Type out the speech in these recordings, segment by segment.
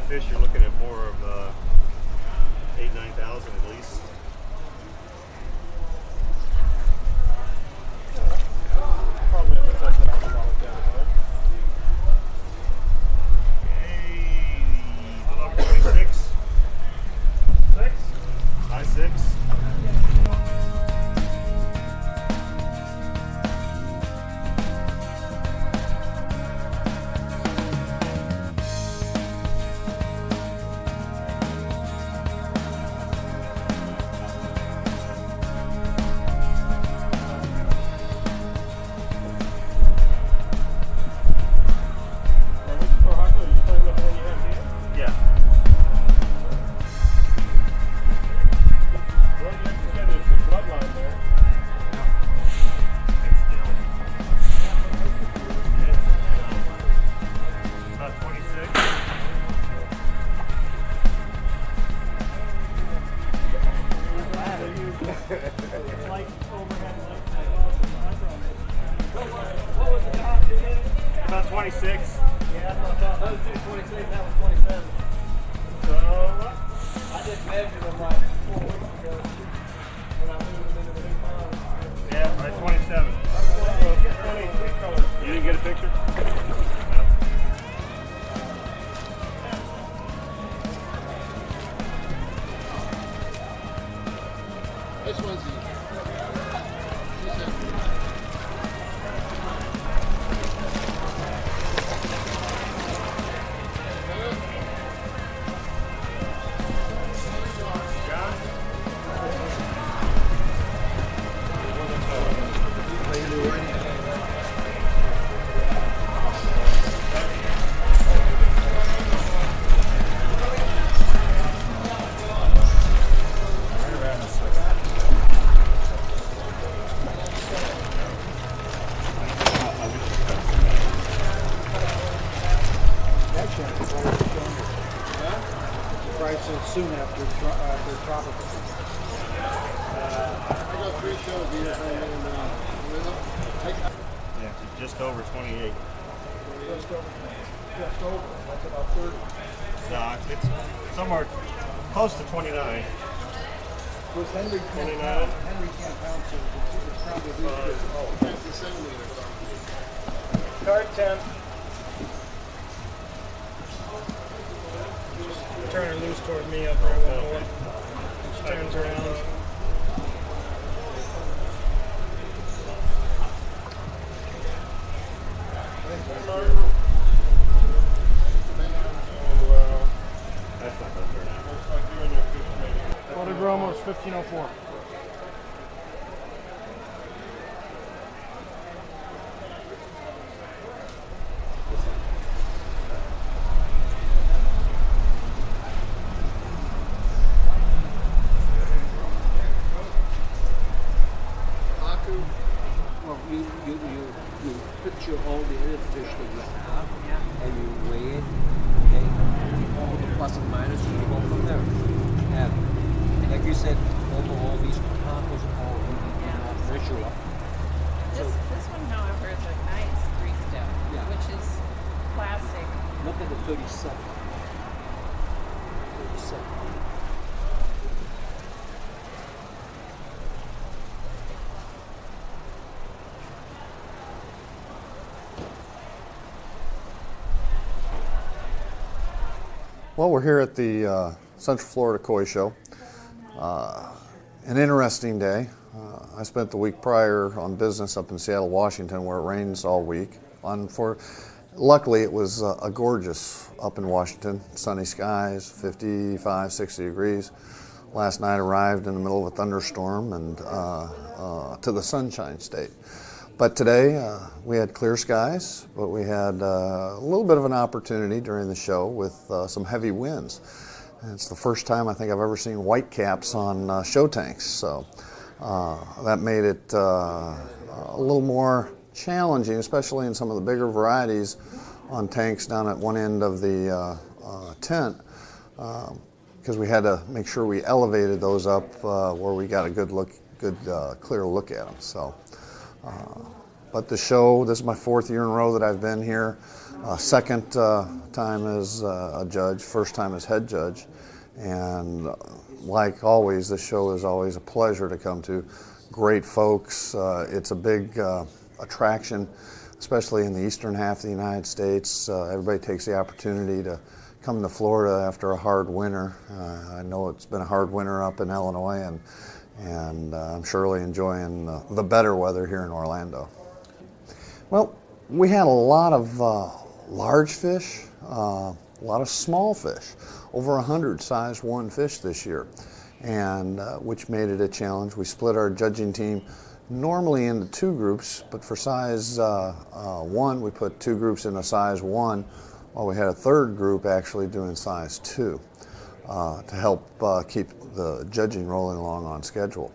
live fish, you're looking at more of 8,000-9,000 at least. Probably in the $10,000 category. Okay, about 26. 6? High 6. About 26. Yeah, that's what I thought. Those two 26, that was 27. So, I just measured them like 4 weeks ago when I moved them into the new pond. yeah, right 27. You didn't get a picture? This one's soon after tropical. I got 3 shows here. Yeah, just over 28. Just over. That's about 30. No, it's somewhere close to 29. Was Henry 29? Henry can't pound, so it's probably good. Oh, that's the centimeter. Card 10. Turn her loose toward me up there one more. She turns around. That's not going to turn out. Water Bromo is 1504. Well, you picture all the other fish that you have, and you weigh it, okay, all the plus and minus, and you go from there. And like you said, overall, these tacos are all not visual. This one, however, is a nice 3-step, Yeah. which is classic. Look at the 37. 37. Well, we're here at the Central Florida Koi Show. An interesting day. I spent the week prior on business up in Seattle, Washington, where it rains all week. Luckily, it was a gorgeous up in Washington, sunny skies, 55, 60 degrees. Last night arrived in the middle of a thunderstorm and to the Sunshine State. But today we had clear skies, but we had a little bit of an opportunity during the show with some heavy winds. And it's the first time I think I've ever seen white caps on show tanks, so that made it a little more challenging, especially in some of the bigger varieties on tanks down at one end of the tent, because we had to make sure we elevated those up where we got a good clear look at them. So, but the show, this is my 4th year in a row that I've been here. second time as a judge, first time as head judge, and like always, this show is always a pleasure to come to. Great folks. It's a big attraction, especially in the eastern half of the United States. Everybody takes the opportunity to come to Florida after a hard winter. I know it's been a hard winter up in Illinois, and I'm surely enjoying the better weather here in Orlando. Well, we had a lot of large fish, a lot of small fish, over 100 size 1 fish this year, and which made it a challenge. We split our judging team normally into 2 groups, but for size 1, we put 2 groups in a size 1, while we had a 3rd group actually doing size 2 to help keep the judging rolling along on schedule.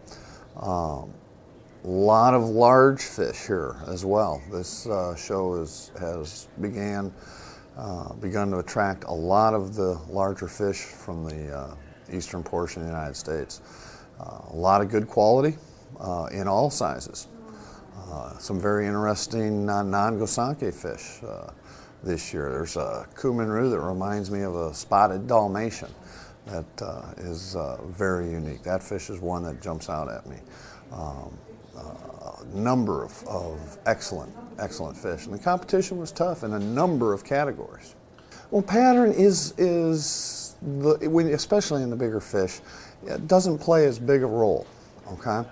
A lot of large fish here as well. This show has begun to attract a lot of the larger fish from the eastern portion of the United States. A lot of good quality in all sizes. Some very interesting non-Gosanke fish this year. There's a Kumenru that reminds me of a spotted Dalmatian that is very unique. That fish is one that jumps out at me. A number of excellent fish, and the competition was tough in a number of categories. Well, pattern especially in the bigger fish, it doesn't play as big a role. Okay,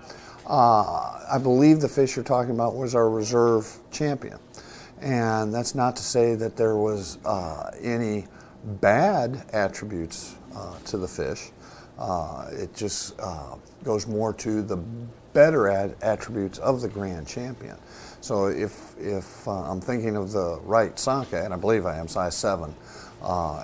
I believe the fish you're talking about was our reserve champion, and that's not to say that there was any bad attributes to the fish. It just goes more to the better attributes of the grand champion. So if I'm thinking of the right Sanke, and I believe I am, size 7,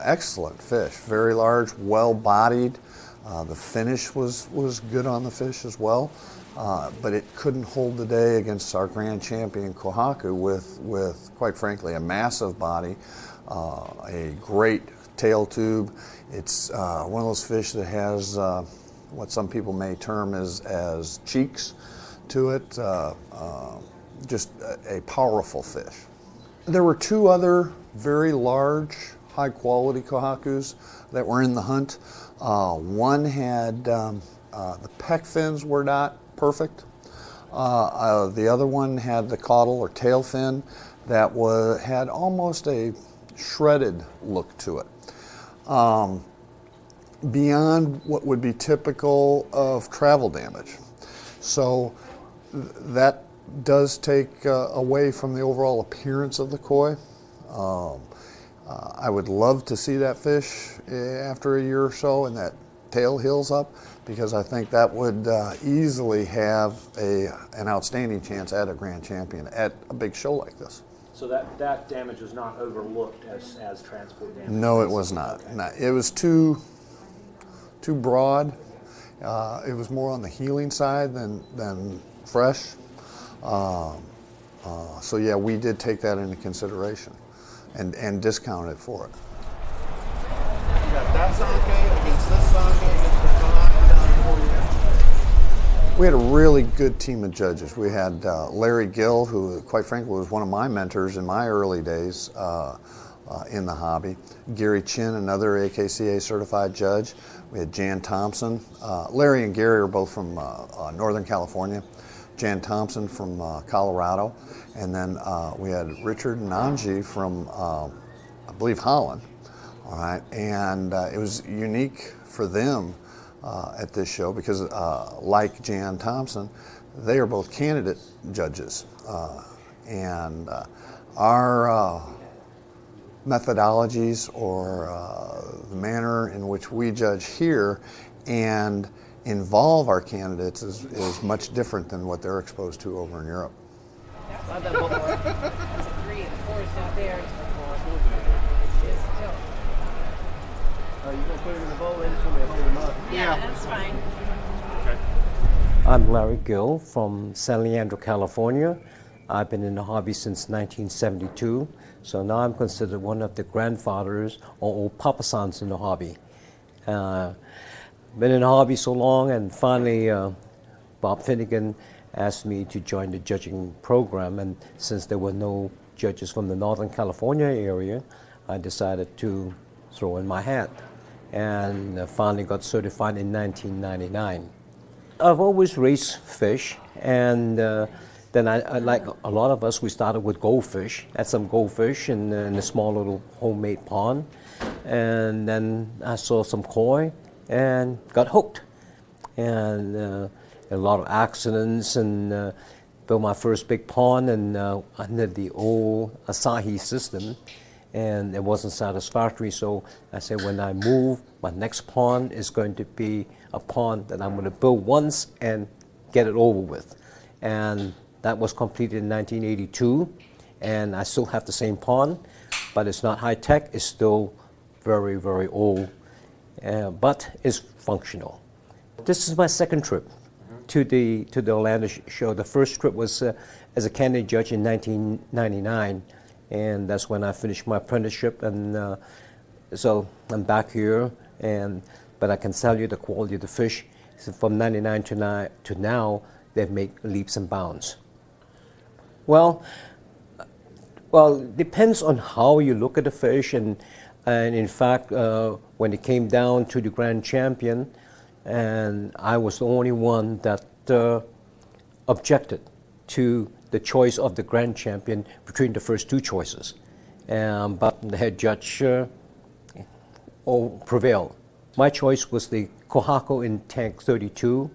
excellent fish, very large, well-bodied. The finish was good on the fish as well, but it couldn't hold the day against our grand champion Kohaku with quite frankly a massive body, a great tail tube. It's one of those fish that has what some people may term as cheeks to it, just a powerful fish. There were 2 other very large, high-quality Kohakus that were in the hunt. One had, the pec fins were not perfect. The other one had the caudal or tail fin that had almost a shredded look to it. Beyond what would be typical of travel damage. So that does take away from the overall appearance of the koi. I would love to see that fish after a year or so and that tail heals up, because I think that would easily have an outstanding chance at a grand champion at a big show like this. So that damage was not overlooked as transport damage? No, it was not. Okay. No, it was too broad. It was more on the healing side than fresh. So yeah, we did take that into consideration and discount it for it. You got that Sanke against this Sanke against the Kohaku down in Florida. We had a really good team of judges. We had Larry Gill, who quite frankly was one of my mentors in my early days in the hobby. Gary Chin, another AKCA certified judge. We had Jan Thompson. Larry and Gary are both from Northern California. Jan Thompson from Colorado. And then we had Richard Nanji from, I believe, Holland. All right, and it was unique for them at this show because, like Jan Thompson, they are both candidate judges, and our methodologies or the manner in which we judge here and involve our candidates is much different than what they're exposed to over in Europe. Saw them before. It's 3 and 4 is not there. It's still. You gonna put it in the bowl? They just want me to hold them up. Yeah, that's fine. I'm Larry Gill from San Leandro, California. I've been in the hobby since 1972, so now I'm considered one of the grandfathers or old papa-sans in the hobby. Been in the hobby so long, and finally Bob Finnegan asked me to join the judging program, and since there were no judges from the Northern California area, I decided to throw in my hat, and finally got certified in 1999. I've always raised fish, and then I, like a lot of us, we started with goldfish. Had some goldfish in a small little homemade pond, and then I saw some koi and got hooked. And a lot of accidents, and built my first big pond and under the old Asahi system, and it wasn't satisfactory. So I said, when I move, my next pond is going to be a pond that I'm going to build once and get it over with. And that was completed in 1982, and I still have the same pond, but it's not high tech. It's still very, very old, but it's functional. This is my second trip to the Orlando show. The first trip was as a candidate judge in 1999, and that's when I finished my apprenticeship. And so I'm back here, but I can tell you the quality of the fish from 99 to now, they've made leaps and bounds. Well, it depends on how you look at the fish, and in fact, when it came down to the grand champion, and I was the only one that objected to the choice of the grand champion between the first two choices, but the head judge prevailed. My choice was the Kohaku in tank 32.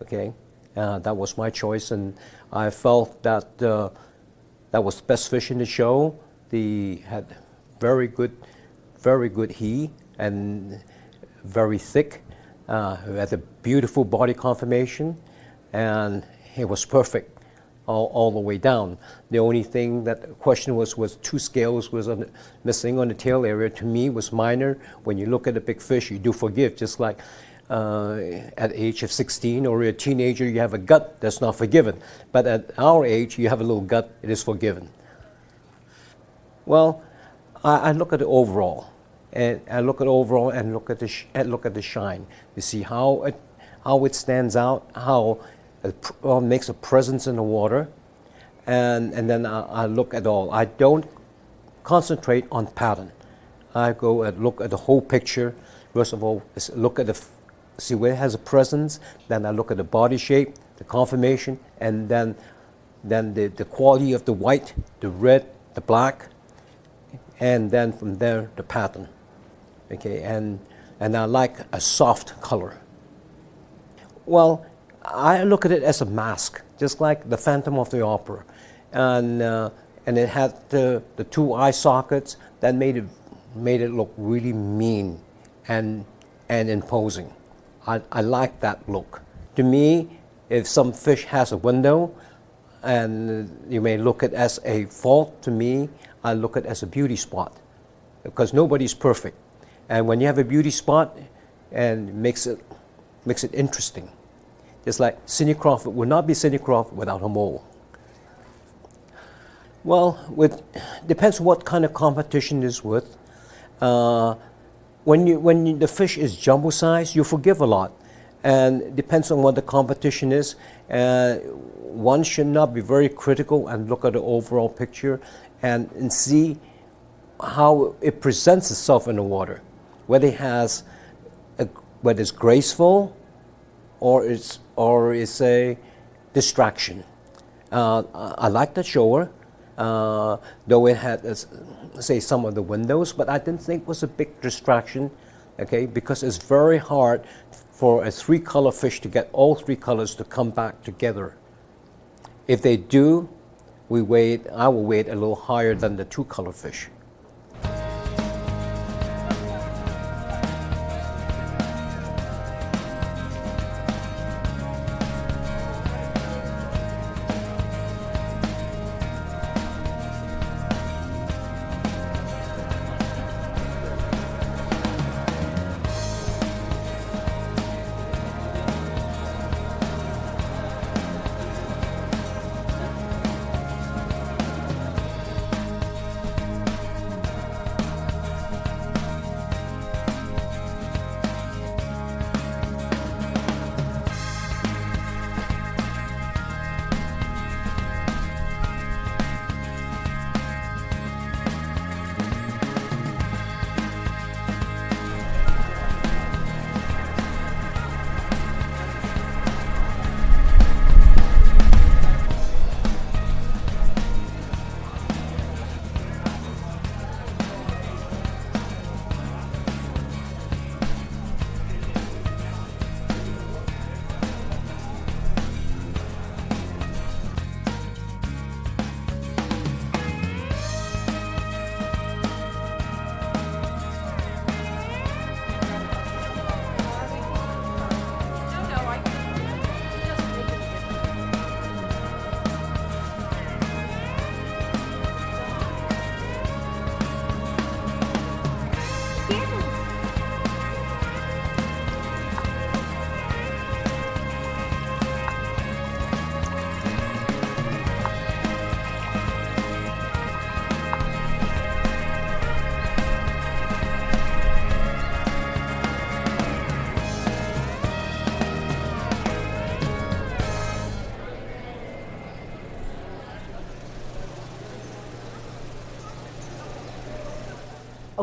Okay, that was my choice, and I felt that that was the best fish in the show. They had very good he, and very thick. Who had a beautiful body conformation, and it was perfect all the way down. The only thing that question was two scales was missing on the tail area. To me, was minor. When you look at a big fish, you do forgive. Just like at the age of 16 or a teenager, you have a gut that's not forgiven. But at our age, you have a little gut, it is forgiven. Well, I look at the overall. And I look at overall and look at the shine. You see how it stands out, how it makes a presence in the water, and then I look at all. I don't concentrate on pattern. I go and look at the whole picture. First of all, look at see where it has a presence. Then I look at the body shape, the conformation, and then the quality of the white, the red, the black, and then from there the pattern. Okay, and I like a soft color. Well, I look at it as a mask, just like the Phantom of the Opera, and it had the two eye sockets that made it look really mean and imposing. I like that look. To me, if some fish has a window, and you may look at it as a fault, to me, I look at it as a beauty spot, because nobody's perfect. And when you have a beauty spot, and makes it interesting. Just like Cindy Crawford would not be Cindy Crawford without her mole. Well, depends what kind of competition it is with. When the fish is jumbo size, you forgive a lot, and it depends on what the competition is. One should not be very critical and look at the overall picture and see how it presents itself in the water. Whether it's graceful or it's a distraction. I like the shower, though it had, say, some of the windows, but I didn't think it was a big distraction, okay, because it's very hard for a three-color fish to get all three colors to come back together. If they do, I will weight a little higher than the two-color fish.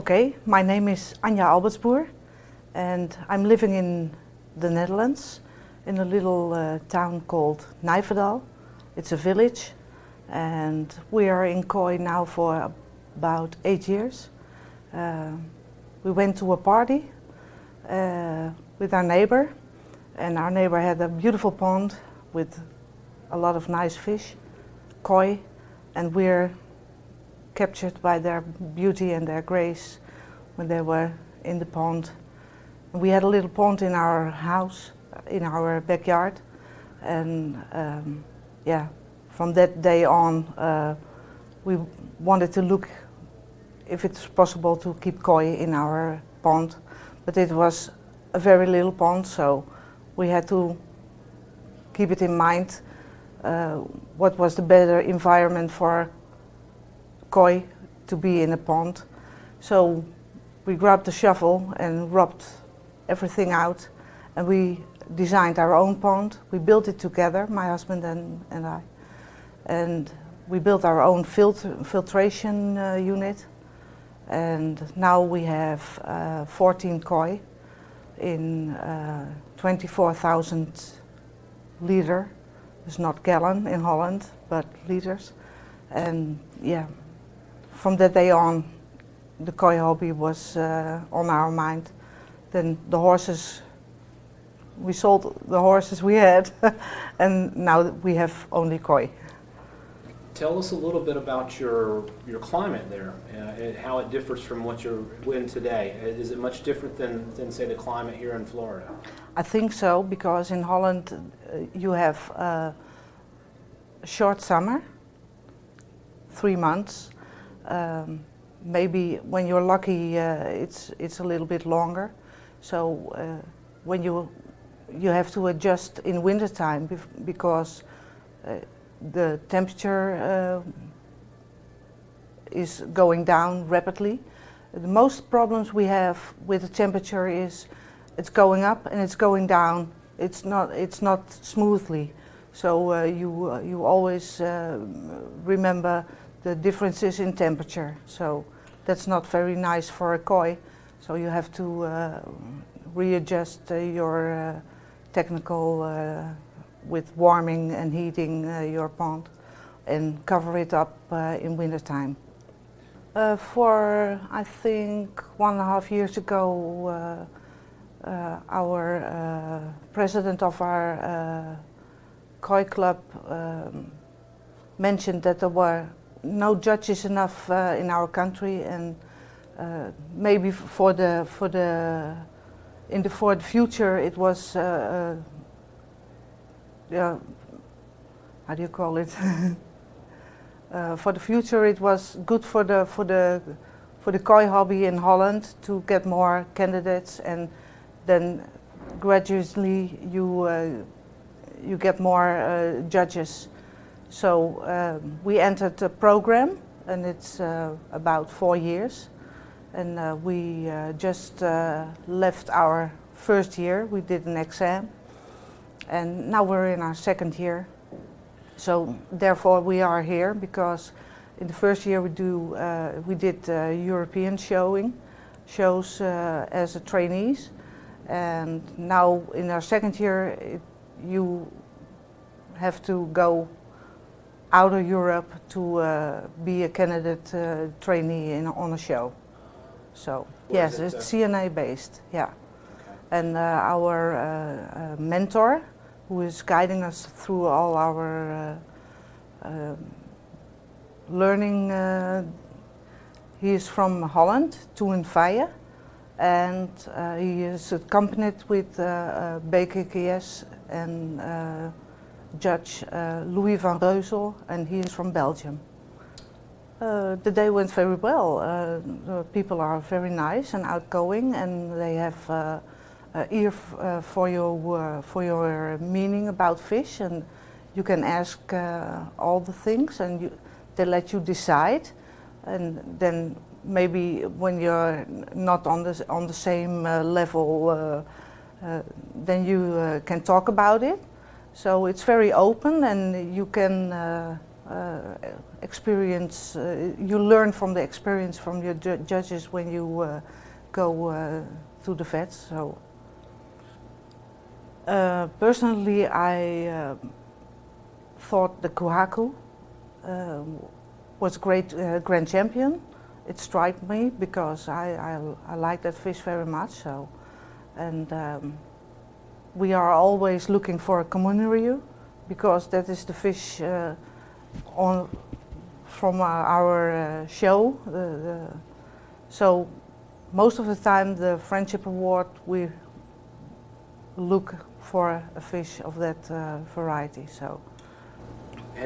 Okay, my name is Anja Albertsboer and I'm living in the Netherlands in a little town called Nijverdal. It's a village and we are in Kooi now for about 8 years. We went to a party with our neighbor, and our neighbor had a beautiful pond with a lot of nice fish, koi, and we're captured by their beauty and their grace when they were in the pond. We had a little pond in our house, in our backyard, and yeah, from that day on we wanted to look if it's possible to keep koi in our pond, but it was a very little pond, so we had to keep it in mind what was the better environment for koi to be in a pond. So we grabbed a shovel and rubbed everything out, and we designed our own pond. We built it together, my husband and I, and we built our own filtration unit, and now we have 14 koi in 24,000 liter. It's not gallon in Holland, but liters. And yeah, from that day on, the koi hobby was on our mind. Then the horses, we sold the horses we had, and now we have only koi. Tell us a little bit about your climate there, and how it differs from what you're in today. Is it much different than say the climate here in Florida? I think so, because in Holland you have a short summer, 3 months. Maybe when you're lucky it's a little bit longer. So when you have to adjust in wintertime because the temperature is going down rapidly. The most problems we have with the temperature is it's going up and it's going down. It's not smoothly. So you always remember the differences in temperature. So that's not very nice for a koi. So you have to readjust your technical with warming and heating your pond and cover it up in wintertime. For I think 1.5 years ago, our president of our koi club mentioned that there were no judges enough in our country, and maybe for the future it was yeah, how do you call it? For the future, it was good for the koi hobby in Holland to get more candidates, and then gradually you get more judges. So we entered a program, and it's about 4 years, and we just left our first year. We did an exam. And now we're in our 2nd year, so therefore we are here because in the first year we did European shows as a trainees, and now in our 2nd year you have to go out of Europe to be a candidate trainee on a show. So yes, it's CNA based, yeah. Okay. And our mentor, who is guiding us through all our learning. He is from Holland, Toon Veijen, and he is accompanied with BKKS and Judge Louis van Reuzel, and he is from Belgium. The day went very well. The people are very nice and outgoing, and they have ear for your meaning about fish, and you can ask all the things, and they let you decide, and then maybe when you're not on the same level, then you can talk about it. So it's very open, and you can experience. You learn from the experience from your judges when you go to the vets. So personally, I thought the Kohaku was great grand champion. It struck me because I like that fish very much. So, and we are always looking for a Komuniryu because that is the fish from our show. So most of the time, the Friendship Award, we look for a fish of that variety. So.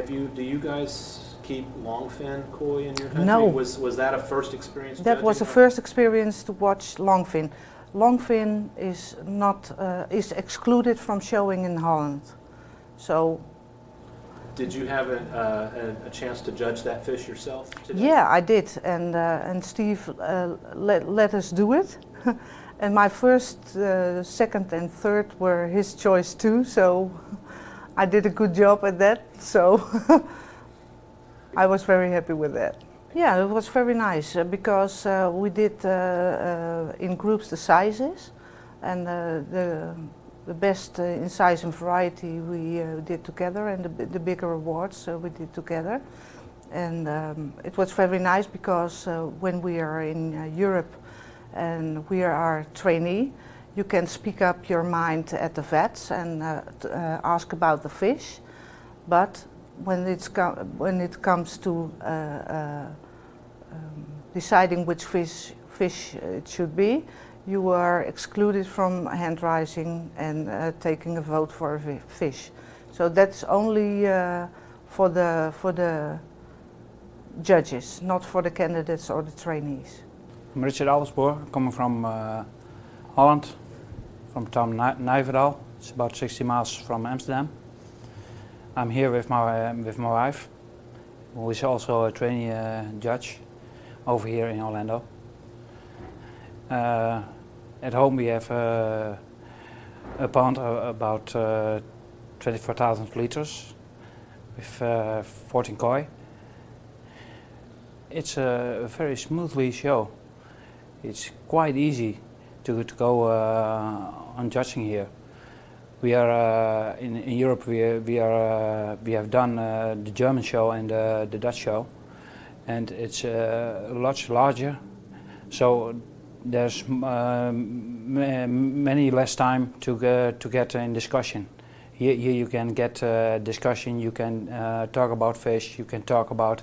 Do you guys keep longfin koi in your country? No. Was that a first experience? That was the first experience to watch longfin. Longfin is not is excluded from showing in Holland. So. Did you have a chance to judge that fish yourself today? Yeah, I did, and Steve let us do it. And my first, second, and third were his choice too. So. I did a good job at that, so I was very happy with that. Yeah, it was very nice because we did in groups the sizes, and the best in size and variety we did together, and the bigger awards we did together. And it was very nice because when we are in Europe and we are trainee, you can speak up your mind at the vets and ask about the fish, but when it comes to deciding which fish it should be, you are excluded from hand raising and taking a vote for a fish. So that's only for the judges, not for the candidates or the trainees. I'm Richard Alberspoor, coming from Holland, from the town Nijverdal. It's about 60 miles from Amsterdam. I'm here with my wife, who is also a trainee judge over here in Orlando. At home we have a pond about 24,000 liters with 14 koi. It's a very smoothly show. It's quite easy to go on judging here. We are in Europe. We have done the German show and the Dutch show, and it's much larger. So there's many less time to get in discussion. Here you can get discussion. You can talk about fish. You can talk about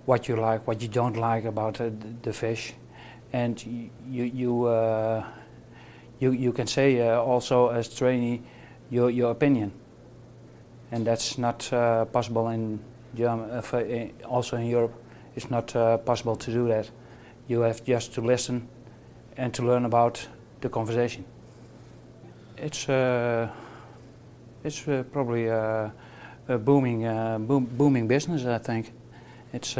what you like, what you don't like about the fish, and you can say also as trainee your opinion, and that's not possible in Germany. Also in Europe, it's not possible to do that. You have just to listen and to learn about the conversation. It's probably a booming business, I think. It's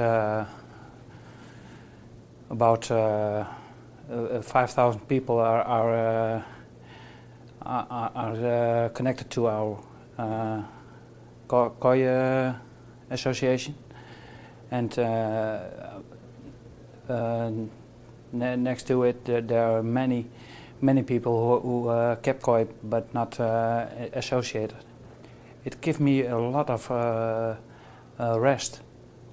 about 5,000 people are connected to our koi association, and next to it there are many people who kept koi but not associated. It gives me a lot of rest.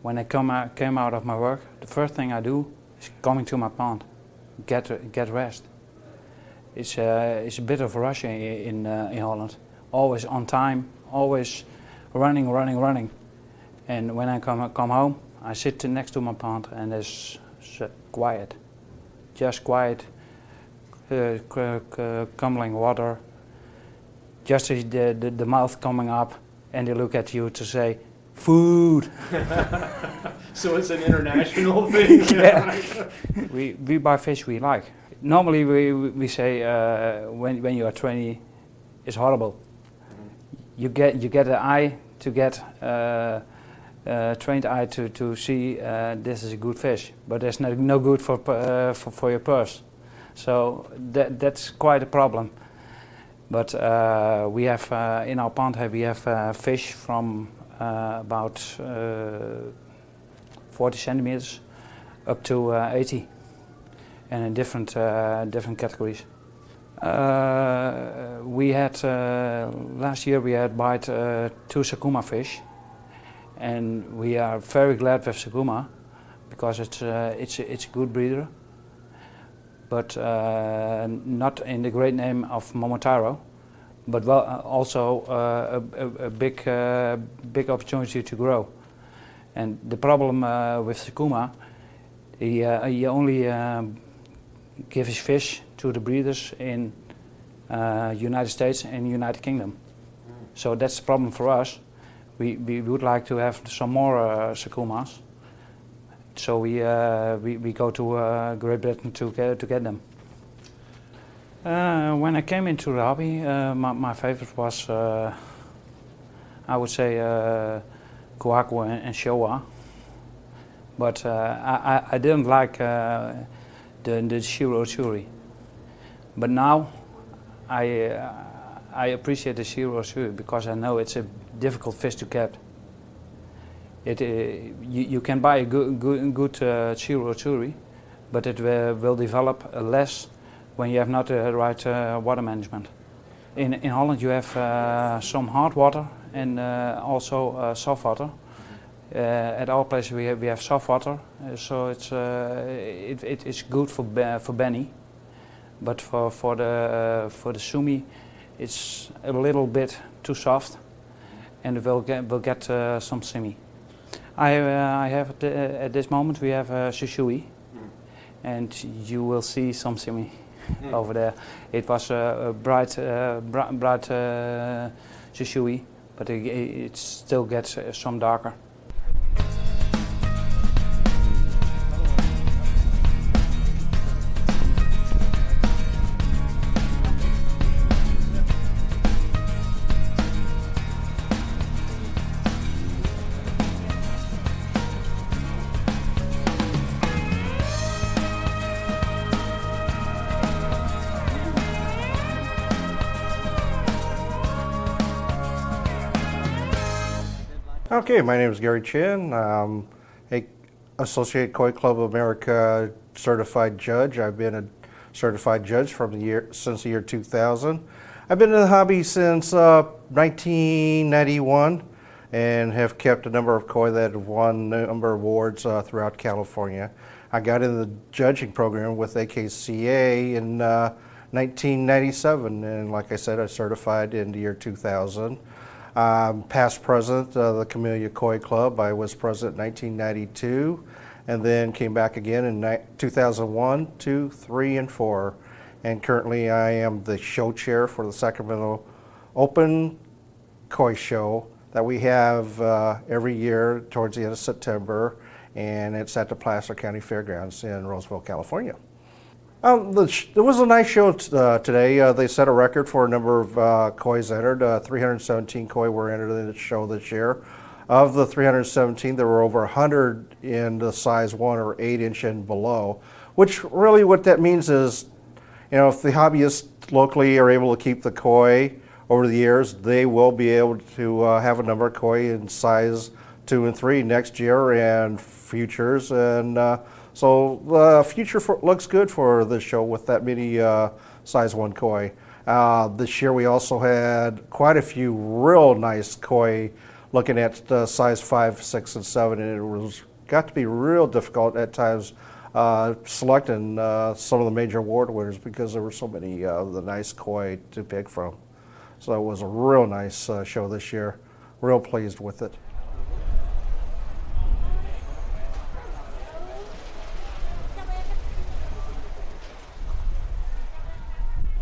When I came out of my work, the first thing I do is coming to my pond, get rest. It's a bit of a rush in Holland. Always on time, always running. And when I come home, I sit next to my pond and it's quiet, just quiet, tumbling water. Just the mouth coming up, and they look at you to say, food. So it's an international thing. Yeah. we buy fish we like. Normally we say when you are trainee, it's horrible. You get an eye to get trained eye to see this is a good fish, but there's no good for your purse. So that's quite a problem. But we have in our pond we have fish from about 40 centimeters up to 80, and in different categories. We had last year we had bought 2 Sakuma fish, and we are very glad with Sakuma because it's a good breeder, but not in the great name of Momotaro, but also a big opportunity to grow. And the problem with Sakuma, he only gives his fish to the breeders in United States and United Kingdom. So that's the problem for us. We would like to have some more Sakumas. So we go to Great Britain to get them. When I came into the hobby, my favorite was, I would say, Kohaku and Showa. But I didn't like the Shiro Churi. But now I appreciate the Shiro Churi because I know it's a difficult fish to catch. You can buy a good Shiro Churi, but it will develop less when you have not the right water management. In Holland you have some hard water and also soft water. At our place we have soft water, so it's good for Benny, but for the sumi it's a little bit too soft, and we'll get some simi. I have at this moment we have Shishui, and you will see some simi over there. It was a bright Shishui, but it still gets some darker. Okay, my name is Gary Chin. I'm a Associated Koi Club of America certified judge. I've been a certified judge since the year 2000. I've been in the hobby since 1991 and have kept a number of koi that have won a number of awards throughout California. I got into the judging program with AKCA in 1997, and like I said, I certified in the year 2000. Past president of the Camellia Koi Club. I was president in 1992 and then came back again in 2001, 2, 3, and 4. And currently I am the show chair for the Sacramento Open Koi Show that we have every year towards the end of September, and it's at the Placer County Fairgrounds in Roseville, California. It was a nice show today. They set a record for a number of kois entered. 317 koi were entered in the show this year. Of the 317, there were over 100 in the size 1 or 8 inch and below, which really what that means is, you know, if the hobbyists locally are able to keep the koi over the years, they will be able to have a number of koi in size 2 and 3 next year and futures. And so the future looks good for this show with that many size 1 koi. This year we also had quite a few real nice koi looking at size 5, 6, and 7, and it got to be real difficult at times selecting some of the major award winners because there were so many of the nice koi to pick from. So it was a real nice show this year. Real pleased with it.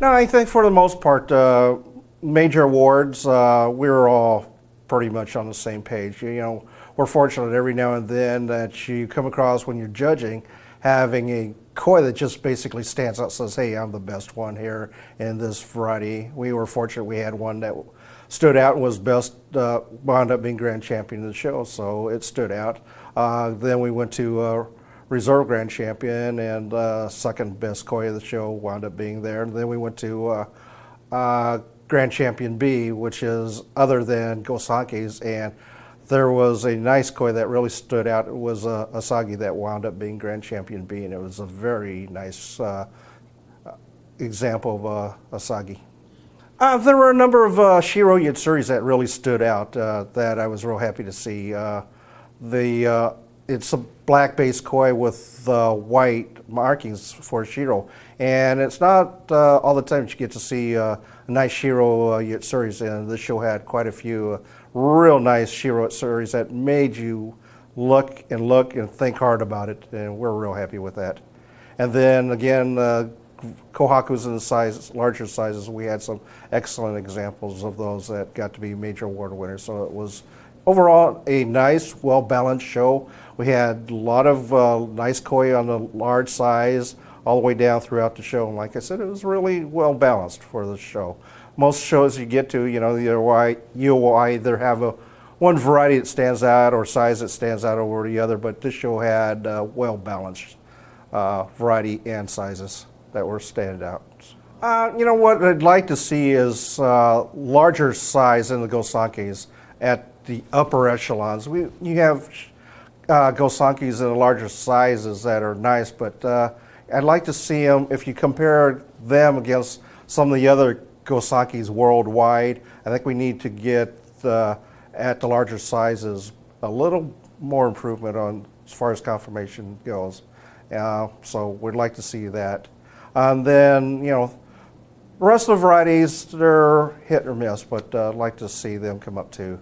No, I think for the most part, major awards, we were all pretty much on the same page. You know, we're fortunate every now and then that you come across when you're judging, having a koi that just basically stands out and says, hey, I'm the best one here in this variety. We were fortunate we had one that stood out and was best, wound up being grand champion of the show, so it stood out. Then we went to reserve grand champion, and second best koi of the show wound up being there. And then we went to grand champion B, which is other than Gosake's, and there was a nice koi that really stood out. It was a Asagi that wound up being Grand Champion B, and it was a very nice example of Asagi. There were a number of Shiro Yatsuris that really stood out that I was real happy to see. It's a black-based koi with white markings for Shiro, and it's not all the time that you get to see nice Shiro Yatsuris, and this show had quite a few real nice Shiro Yatsuris that made you look and think hard about it, and we're real happy with that. And then again, Kohakus in the larger sizes, we had some excellent examples of those that got to be major award winners. So it was overall a nice, well-balanced show. We had a lot of nice koi on the large size all the way down throughout the show. And like I said, it was really well-balanced for the show. Most shows you get to, you know, you will either have one variety that stands out or size that stands out over the other, but this show had well-balanced variety and sizes that were standing out. You know, what I'd like to see is larger size in the Gosankis at the upper echelons. You have Gosankis in the larger sizes that are nice, but I'd like to see them, if you compare them against some of the other Gosankis worldwide, I think we need to get at the larger sizes a little more improvement on as far as conformation goes. So we'd like to see that. And then, you know, the rest of the varieties, they're hit or miss, but I'd like to see them come up too.